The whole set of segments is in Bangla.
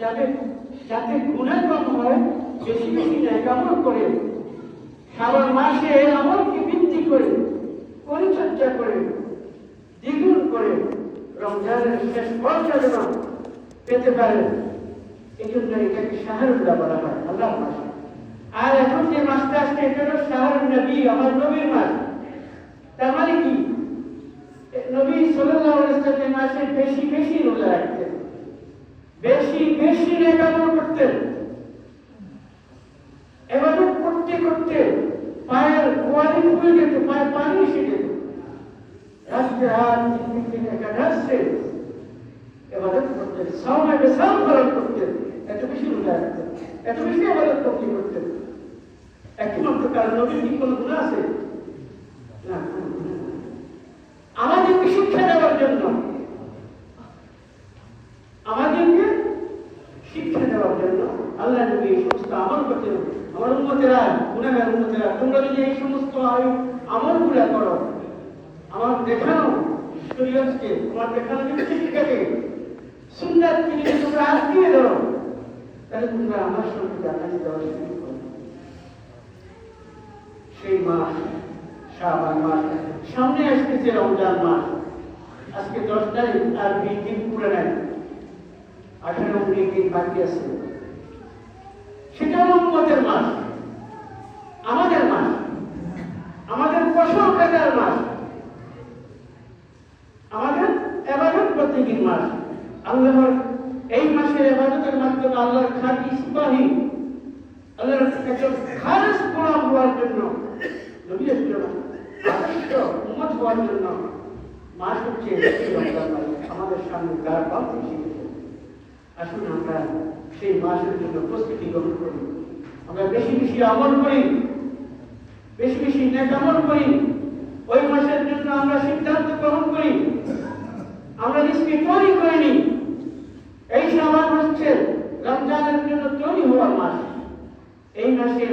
যাতে যাতে গুনাহ কম হয়, বেশি বেশি নেক আমল করে শ্রাবণ মাসে আমলকে বৃদ্ধি করে পরিচর্যা করে দ্বিগুণ করে রমজানের শেষ পর্যায়ে যেন পেতে পারে, এই জন্য এটাকে শাহরুল্লাহ বলা হয়, আল্লাহর মাস। আর এখন যে মাসটা আসছে এটা হলো শাহরুল নবী, আমার নবীর মাস। তার মানে কি, নবী সাল্লাল্লাহু আলাইহি ওয়াসাল্লাম মাসে বেশি বেশি রোজা রাখতেন, বেশি বেশি নেক আমল করতেন, ইবাদত করতে করতে পায়ের গোয়ালি খুলে যেত, পায়ে পানি এসে যেত, রাস্তে রাত তিন একাধারে ইবাদত করতেন, সাওমে বেসাম পালন করতেন, এত বেশি রোজা রাখতেন, এত বেশি ইবাদত করতেন। একমাত্র কারণ নবীর কি কোনো গুনাহ আছে? না। আমাদেরকে শিক্ষা দেওয়ার জন্য, আমাদেরকে শিক্ষা দেওয়ার জন্য আল্লাহ নবী এই সমস্ত আমল করতেন। আমার উম্মতেরা, গুনাহগার উম্মতেরা, তোমরা যদি এই সমস্ত আমলগুলো করো, আমার দেখানো শরীয়তকে, তোমার দেখানো শিক্ষাকে, সুন্নাতকে যদি তোমরা আঁকড়িয়ে ধরো, তাহলে তোমরা আমার সঙ্গে জান্নাতে যাওয়া শুরু করো। সেই মাস শাবান মাস, সামনে আসতেছে রমজান মাস। আজকে 10 তারিখ, আর 20 দিন পুরো নাই, 18-19 দিন বাকি আছে। সেটা উম্মতের মাস, আমাদের মাস, আমাদের ফসল কাটার মাস, আমাদের ইবাদত প্রতিদিন মাস। আল্লাহর এই মাসের ইবাদতের মাধ্যমে আল্লাহর খাঁটি সিপাহী, আল্লাহর একজন খালেস গোলাম হওয়ার জন্য, নবীর আদর্শ উম্মত হওয়ার জন্য মাস হচ্ছে রমজান মাস। আমাদের সামনে দ্বার প্রান্তে এসেছে। আসুন আমরা সেই মাসের জন্য প্রস্তুতি গ্রহণ করি, আমরা বেশি বেশি আমল করি, বেশি বেশি নেক আমল করি। ওই মাসের জন্য আমরা সিদ্ধান্ত গ্রহণ করি, আমরা নিজকে তৈরি করে নিই। এই শাবান হচ্ছে রমজানের জন্য তৈরি হওয়ার মাস। এই মাসে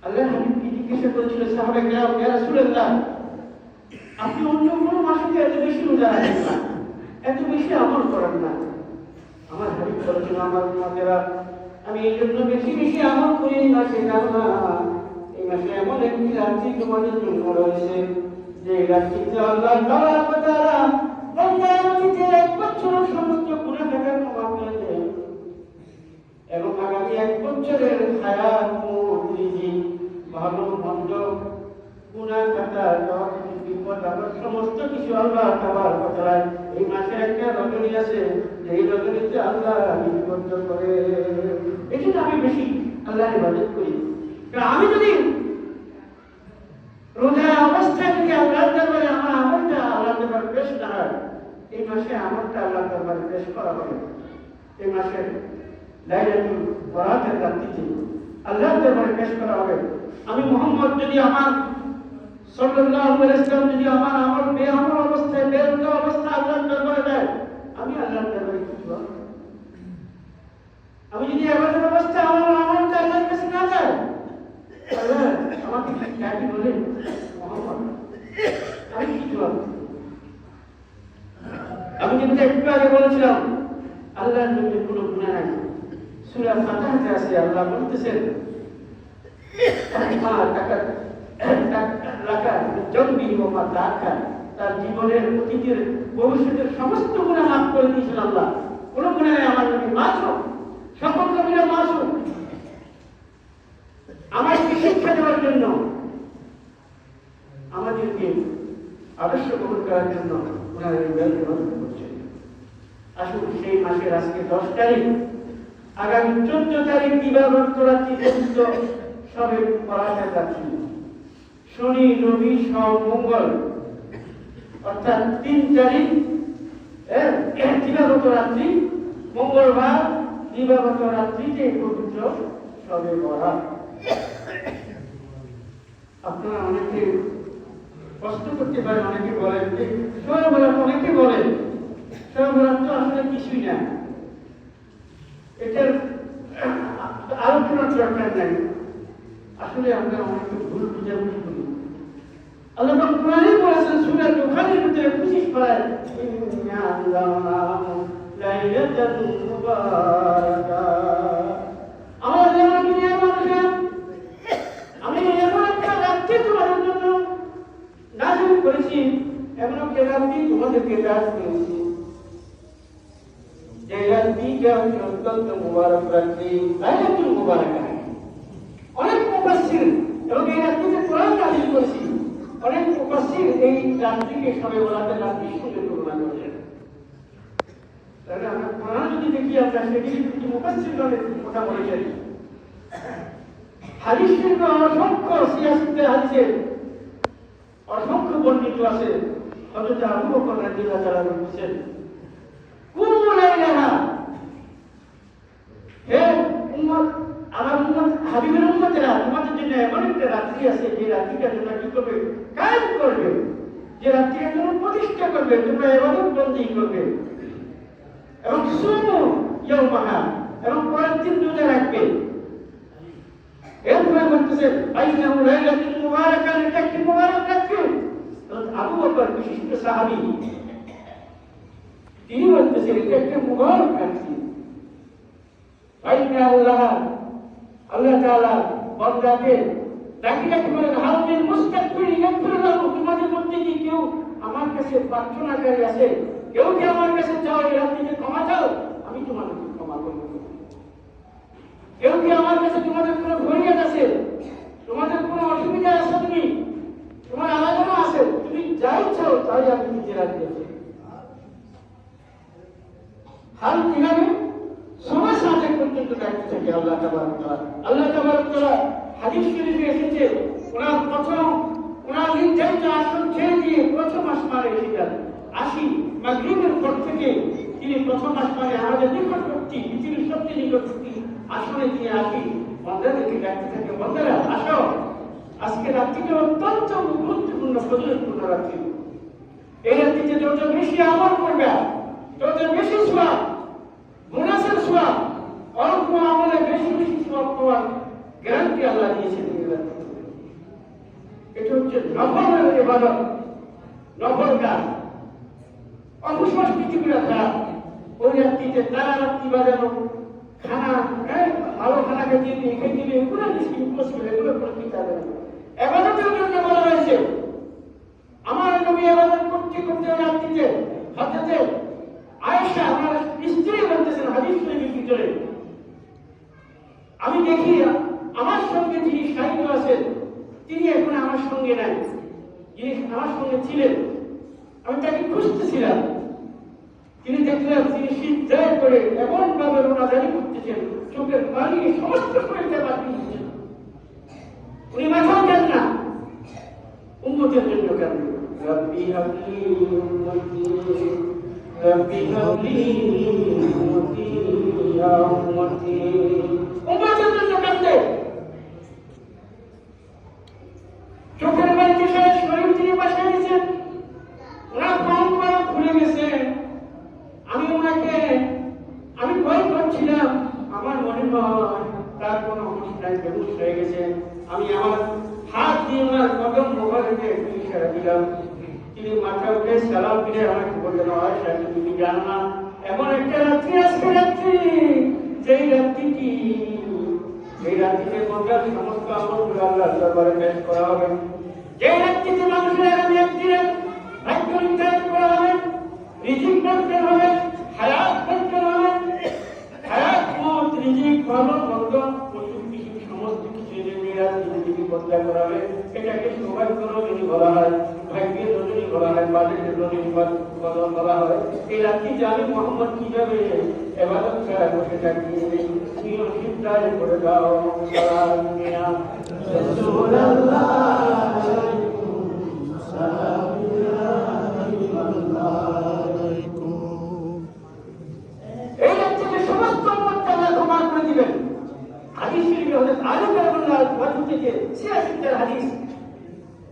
আল্লাহ হাবিবকে জিজ্ঞাসা করেছিল সাহাবায়ে কেরাম, ইয়া রাসূলুল্লাহ, আপনি অন্য কোনো মাসে এত বেশি রোজা রাখেন না, এত বেশি আমল করেন না। আমার হাবিব বলেছিল, আমার উম্মতেরা, আমি এই জন্য বেশি বেশি আমল করি এই মাসে, কারণ এই মাসে এমন একটি রাত্রি তোমাদের জন্য রয়েছে, যে রাত্রিতে আল্লাহ তাআলা রমজানের 1 বছরের সমস্ত গুনাহ ক্ষমা করে দেন, এবং আগামী 1 বছরের হায়াত, রিজিক, ভালো মন্দ, গুনাহ কাটা, বিপদ আপদ সমস্ত কিছু আল্লাহ তাবারক ওয়া তাআলা এই মাসে একটা রজনী আছে, এই রজনীতে আল্লাহ নিবদ্ধ করে। এই জন্য আমি বেশি আল্লাহর ইবাদত করি। কারণ আমি যদি রোজা অবস্থায় যদি আল্লাহর দরবারে আমার আমলটা আল্লাহর দরবারে পেশ না হয়, এই মাসে আমলটা আল্লাহর দরবারে পেশ করা হবে। এই মাসে লাইলাতুল বরাতের রাত্রিতে আল্লাহর দরবারে পেশ করা হবে। আমি মুহাম্মদ যদি আমার সাল্লাল্লাহু আলাইহি ওয়াসাল্লাম যদি আমার আমল বেআমল অবস্থায়, বেরোজা অবস্থায় আল্লাহর দরবারে দেয়, আমি আল্লাহর দরবারে কি করব? আমি যদি ইবাদত অবস্থায় আমার আমলটা আল্লাহর কাছে না যায়, আল্লাহ আমাকে কি বলে মুহাম্মদ, আমি কি করব? আমি কিন্তু একটু আগে বলেছিলাম আল্লাহর নবীর কোনো গুনাহ নাই। সূরা ফাতিহাতে আছে, আল্লাহ বলতেছেন, তার জীবনের অতীতের ভবিষ্যতের সমস্ত গুনাহ মাফ করে দিয়েছেন আল্লাহ। কোনো গুনাহ নেই আমার নবী, মাসুম, সকল নবীরা মাসুম। আমাদেরকে শিক্ষা দেওয়ার জন্য, আমাদেরকে আদর্শ গ্রহণ করার জন্য ওনারা এই ব্যবহার করছেন। আসুন সেই মাসের আজকে 10 তারিখ, আগামী 14 তারিখ দিবাগত রাত্রি পর্যন্ত সবে বরাতের রাত্রি, শনি, রবি, সোম, মঙ্গল, অর্থাৎ 3 তারিখ দিবাগত রাত্রি, মঙ্গলবার দিবাগত রাত্রিতে পবিত্র সবে বরাত। আপনারা অনেকে প্রশ্ন করতে পারেন, অনেকে বলেন যে সবে বরাত, অনেকে বলেন সবে বরাত তো আসলে কিছুই না, এটার আলোচনার দরকার নাই। আসলে আমরা অনেকে ভুল বুঝাবুঝি করি। আল্লাহ কোরআনে বলেছেন সূরা দুখানের ভিতরে 25 পারায়, ইন্না আনজালনাহু লাইলাতান মুবারাকা। আমার যেমন দুনিয়ার মানুষের আমি এমন একটা রাত্রি তোমাদের জন্য নাযিল করেছি, এমন একটা রাত্রি তোমাদেরকে দান করেছি, যে রাত্রিটা অত্যন্ত মুবারক রাত্রি, লাইলাতুল মুবারাকা। অনেক মুফাসসির এবং এই রাত্রিতে কোরআন নাযিল করেছি, অনেক মুফাসসির এই রাত্রিকে শবে বরাতের রাত্রির সঙ্গে তুলনা করেছেন। তাহলে আমরা কোরআন যদি দেখি, আমরা সেদিকে কিছু মুফাসসিরগণের কথা বলেছেন। হাদিস শরীফে অসংখ্য সিয়াসিতে হাদিসে অসংখ্য বর্ণিত আছে। হযরত আবু বকর রাদিয়াল্লাহু তাআলা বলেছেন, কুমু লাইলাহা, হে উম্মত, আমার উম্মত, হাবিবের উম্মতেরা, তোমাদের জন্য এমন একটা রাত্রি আছে, যে রাত্রিটা তোমরা কি করবে? কায়েম করবে, যে রাত্রিটা তোমরা প্রতিষ্ঠা করবে, তোমরা ইবাদত বন্দী করবে, এবং সুমু ইয়াওমাহা, এবং পরের দিন রোজা রাখবে। এরপরে বলতেছে আইনাহু লাইলাতুল মুবারাকা, এটা একটি মুবারক রাত্রি। আবু বকর বিশিষ্ট সাহাবী, তিনি বলতেছেন এটা একটা মুবারক রাত্রি। আল্লাহ তাআলা বান্দাকে ডাকি ডাকি বলেন, হাল মিন মুস্তাগফির ইয়াগফিরুল্লাহু, তোমাদের মধ্যে কি কেউ আমার কাছে প্রার্থনাকারী আছে? কেউ কি আমার কাছে চাও এই রাত্রিতে ক্ষমা চাও, আমি তোমাদেরকে ক্ষমা করব। কেউ কি আমার কাছে তোমাদের কোনো ফরিয়াদ আছে, তোমাদের কোনো অসুবিধা আছে, তুমি তোমার আলোচনা আছে, তুমি যাই চাও তাই আমি নিজে রাখতেছি। হাল কিভাবে সময় সাথে পর্যন্ত ডাকতে থাকে আল্লাহ তাবারক তাআলা। আল্লাহ তাবারক তাআলা হাদিস শরীফে এসেছে, ওনার নির্ধারিত আসন ছেড়ে দিয়ে প্রথম আসমানে এসেছেন। মাগরিবের পর থেকে তিনি প্রথম আসমানে আমাদের নিকটবর্তী, পৃথিবীর সবচেয়ে নিকটবর্তী আসনে তিনি বান্দাদেরকে ডাকতে থাকে, বান্দারা আসো, আজকে রাত্রিটা অত্যন্ত গুরুত্বপূর্ণ, ফজিলতপূর্ণ রাত্রি। এই রাত্রিতে যত বেশি আমল করবে, তত বেশি সওয়াব, বোনাসের সওয়াব, অল্প আমলে বেশি বেশি সওয়াব পাওয়ার গ্যারান্টি আল্লাহ দিয়েছেন। এটা হচ্ছে নফল ইবাদত, নফল কাজ। অপসংস্কৃতি করে খারাপ, ওই রাত্রিতে তারা রাত্রি বাজানো, খানা, ভালো খানা খেতে দিলে এগুলো বেশি ইম্পসিবল, এগুলো করতে যাবে না। ইবাদতের জন্য বলা হয়েছে। আমার নবী ইবাদত করতে করতে রাত্রিতে হযরত আয়েশা আমার স্ত্রী বলতেছেন হাদিস শরীফের ভিতরে, আমি দেখি আমার সঙ্গে যিনি শাহিদ আছেন তিনি এখন আমার সঙ্গে নাই, যিনি আমার সঙ্গে ছিলেন আমি তাকে খুঁজতেছিলাম। তিনি দেখলাম তিনি সিজদায় করে এমন ভাবে রোনাজারি করতেছেন, চোখের পানি সমস্ত শরীরে বাকি দিচ্ছেন। উনি মাথাও দেন না, উম্মতের জন্য কেন? রব্বি হাবলি উম্মতি, রব্বি হাবলি উম্মতি, ইয়া উম্মতি, উম্মতের জন্য কাঁদে। চোখের পানিতে সারা শরীর তিনি বাসায় দিয়েছেন, ওনার পান করা খুলে গেছে। আমি ভয় করছিলাম, আমার মনে হয় তার কোনো অনুষ্ঠান বেহুশ হয়ে গেছে। আমি আমার হাত দিয়ে ওনার কদম মোবারকে ইশারা দিলাম। তিনি মাথা উঠে সালাম ফিরে আমাকে বললেন, আয়েশা তুমি জানো না এমন একটা রাত্রি আজকে রাত্রি, যেই রাত্রিটি, এই রাত্রিতে মন্দার সমস্ত আমলগুলো আল্লাহর দরবারে পেশ করা হবে। যেই রাত্রিতে মানুষের আগামী একদিনে ভাগ্য নির্ধারণ করা হবে, রিজিক বন্টন হবে, হায়াত বন্টন হবে। হায়াত, মত, রিজিক, ভালো মন্দ, পশু কিছু সমস্ত কিছু নিজেকে বদলা করা হবে। এটাকে সৌভাগ্য রজনী বলা হয়, ভাগ্যের রজনী বলা হয়, বাজেটের রজনী বলা হয়। এই রাত্রিতে আমি মোহাম্মদ কিভাবে ইবাদত ছাড়া বসে থাকি, নিয়ম সিদ্ধায় করে দাও।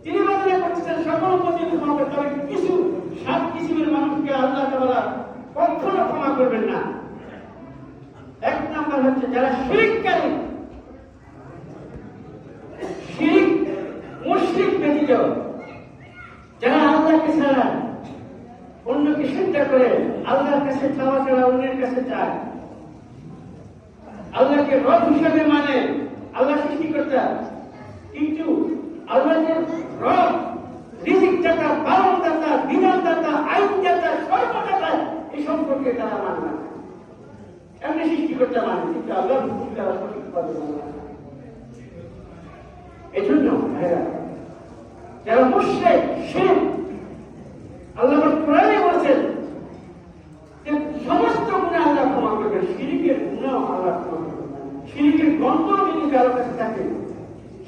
তিনি বর্ণনা করতেছেন সকল উম্মতের ক্ষমা করতে হবে, কিছু 7 কিসিমের মানুষকে আল্লাহ তাআলা কখনো ক্ষমা করবেন না। এক নাম্বার হচ্ছে যারা শিরককারী, শিরক মুশরিক ব্যতীত, যারা আল্লাহকে ছাড়া অন্যকে সিজদা করে, আল্লাহর কাছে চাওয়া ছাড়া অন্যের চায়, আল্লাহকে রব হিসেবে মানে, আল্লাহ সৃষ্টিকর্তা, কিন্তু আল্লাহ যে রব, রিজিক দাতা, পালন দাতা, বিধান দাতা, আইন দাতা, সর্বদাতা, এই সম্পর্কে তারা মানে না। এমনি সৃষ্টিকর্তা মানে, কিন্তু আল্লাহর হুকুম তারা সঠিকভাবে মানে না। এজন্য ভাইরা, যারা মুশরিক, শিরক, আল্লাহ কোরআনে বলেছেন যে সমস্ত গুনাহ আল্লাহ ক্ষমা করবেন, শিরকের গুনাহ আল্লাহ ক্ষমা করবেন না। শিরকের গন্ধ যদি কারো কাছে থাকে,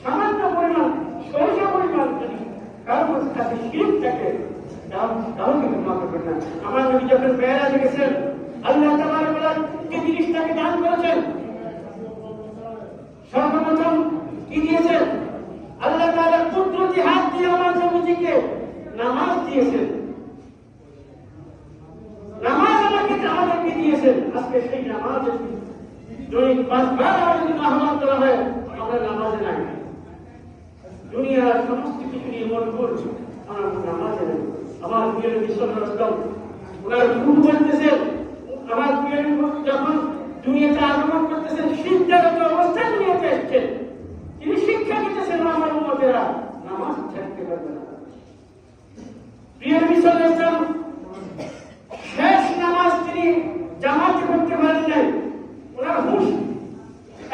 সামান্য পরিমাণ, স্বল্প পরিমাণ যদি কারো কাছে থাকে, শিরক থাকে, তাহলে কিন্তু ক্ষমা করবেন না। আমার নবী যখন মেরাজে গেছেন, আল্লাহ তাআলা বলেন যে জিনিসটাকে দান করেছেন, সর্বপ্রথম কি দিয়েছেন? আল্লাহ তাআলা কুদরতি হাত দিয়ে আমার নবীকে নামাজ দিয়েছেন। নামাজ আমাদেরকে দিয়েছেন। আজকে সেই নামাজে দৈনিক 5 বার যদি আহ্বান করা হয়, আমরা নামাজে নাই। দুনিয়ার সমস্ত কিছু নিয়ে মনে করছি, আমরা নামাজে নাই। আমার প্রিয় নবী সাল্লাল্লাহু আলাইহি ওয়াসাল্লাম ওনার গুরু বলতেছেন, আমার প্রিয় নবী যখন দুনিয়াতে আগমন করতেছেন, সিজদারত অবস্থায় দুনিয়াতে এসেছেন, তিনি শিক্ষা দিতেছেন আমার উম্মতেরা নামাজ ছাড়তে পারবে না। প্রিয় নবী সাল্লাল্লাহু আলাইহি ওয়াসাল্লাম শেষ নামাজ তিনি জামাতে পড়তে পারেন নাই। ওনার হুঁশ,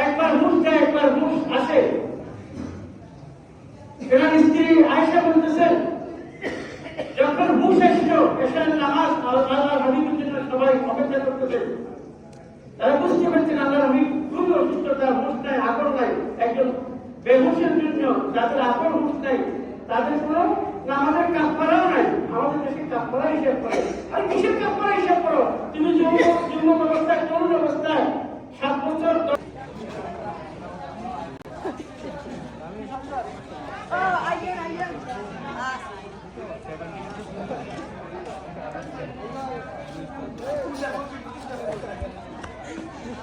একবার হুঁশ যায়, একবার হুঁশ আসে। এনার স্ত্রী আয়েশা বলতেছেন, যখন হুঁশ এসেছিল, এশার নামাজ আল্লাহর হাবিবের জন্য সবাই অপেক্ষা করতেছেন, তারা বুঝতে পারছেন আল্লাহর হাবিব খুবই অসুস্থ, তার হুঁশ নাই, আকল নাই। একজন বেহুশের জন্য, যাদের আকল হুঁশ নাই, তাদের কোনো নামাজের কাফারাও নাই। আমাদের দেশে কাফারা হিসেব করে, আর কিসের কাফারা